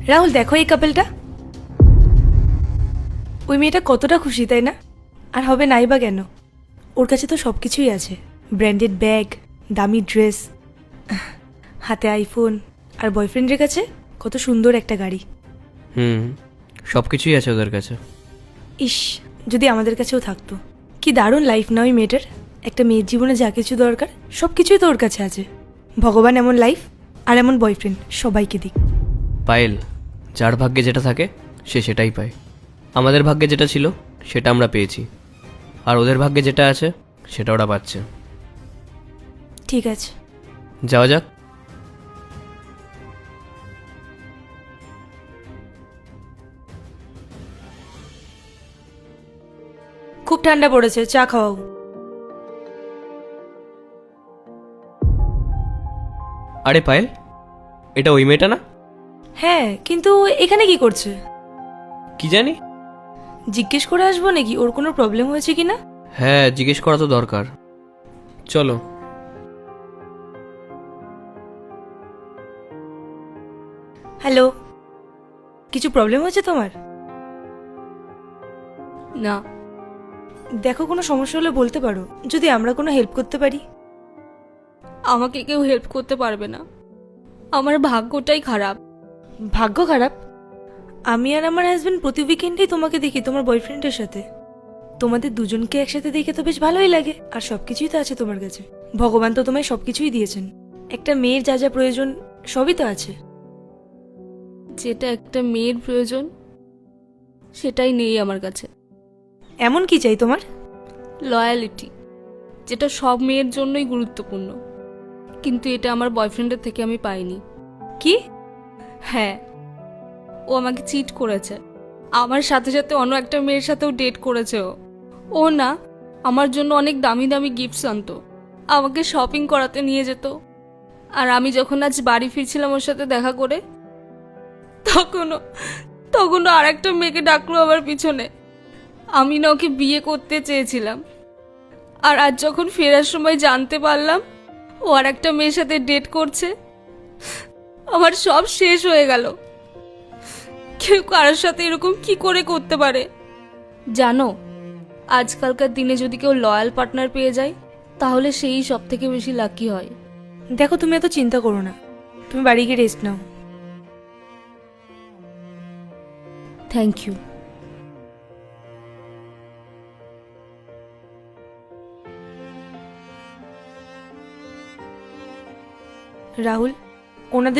রাহুল, দেখো এই কাপলটা। ওই মেয়েটা কতটা খুশি, তাই না? আর হবে নাই বা কেন? ওর কাছে তো সব কিছুই আছে। ব্র্যান্ডেড ব্যাগ, দামি ড্রেস, হাতে আইফোন, আর বয়ফ্রেন্ডের কাছে কত সুন্দর একটা গাড়ি। সব কিছুই আছে ওদের কাছে। ইস, যদি আমাদের কাছেও থাকতো। কি দারুণ লাইফ না ওই মেয়েটার। একটা মেয়ের জীবনে যা কিছু দরকার সব কিছুই তো ওর কাছে আছে। ভগবান এমন লাইফ আর এমন বয়ফ্রেন্ড সবাইকে দিক। পায়েল, যার ভাগ্যে যেটা থাকে সে সেটাই পায়। আমাদের ভাগ্যে যেটা ছিল সেটা আমরা পেয়েছি, আর ওদের ভাগ্যে যেটা আছে সেটা ওরা পাচ্ছে। ঠিক আছে। যাওয়া যাক। খুব ঠান্ডা পড়েছে, চা খাওয়াও। আরে পায়েল, এটা ওই মেয়েটা না? হ্যাঁ, কিন্তু এখানে কি করছে? কি জানি। জিজ্ঞেস করে আসবো নাকি ওর কোনো প্রবলেম হয়েছে কিনা। হ্যাঁ, জিজ্ঞেস করা তো দরকার। চলো। হ্যালো, কিছু প্রবলেম হয়েছে তোমার? না, দেখো, কোনো সমস্যা হলে বলতে পারো, যদি আমরা কোনো হেল্প করতে পারি। আমাকে কেউ হেল্প করতে পারবে না। আমার ভাগ্যটাই খারাপ। ভাগ্য খারাপ? আমি আর আমার হাজবেন্ড প্রতি উইকেন্ডেই তোমাকে দেখি তোমার বয়ফ্রেন্ডের সাথে। তোমাদের দুজনকে একসাথে দেখে তো বেশ ভালোই লাগে, আর সবকিছুই তো আছে তোমার কাছে। ভগবান তো তোমায় সবকিছুই দিয়েছেন। একটা মেয়ের যা যা প্রয়োজন সবই তো আছে। যেটা একটা মেয়ের প্রয়োজন সেটাই নেই আমার কাছে। এমন কি চাই তোমার? লয়ালিটি, যেটা সব মেয়ের জন্যই গুরুত্বপূর্ণ, কিন্তু এটা আমার বয়ফ্রেন্ডের থেকে আমি পাইনি। কি? হ্যাঁ, ও আমাকে চিট করেছে। আমার সাথে সাথে অন্য একটা মেয়ের সাথেও ডেট করেছে ও না আমার জন্য অনেক দামি দামি গিফটস আনতো, আমাকে শপিং করাতে নিয়ে যেত। আর আমি যখন আজ বাড়ি ফিরছিলাম ওর সাথে দেখা করে, তখনও তখনও আর একটা মেয়েকে ডাকলো আমার পিছনে। আমি না ওকে বিয়ে করতে চেয়েছিলাম, আর আজ যখন ফেরার সময় জানতে পারলাম ও আর একটা মেয়ের সাথে ডেট করছে, আমার সব শেষ হয়ে গেল। কেউ কারোর সাথে এরকম কি করে করতে পারে? জানো, আজকালকার দিনে যদি কেউ লয়াল পার্টনার পেয়ে যায় তাহলে সেই সব থেকে বেশি লাকি হয়। দেখো, তুমি এত চিন্তা করো না, তুমি বাড়ি গিয়ে রেস্ট নাও। Thank you. রাহুল, ওনাদের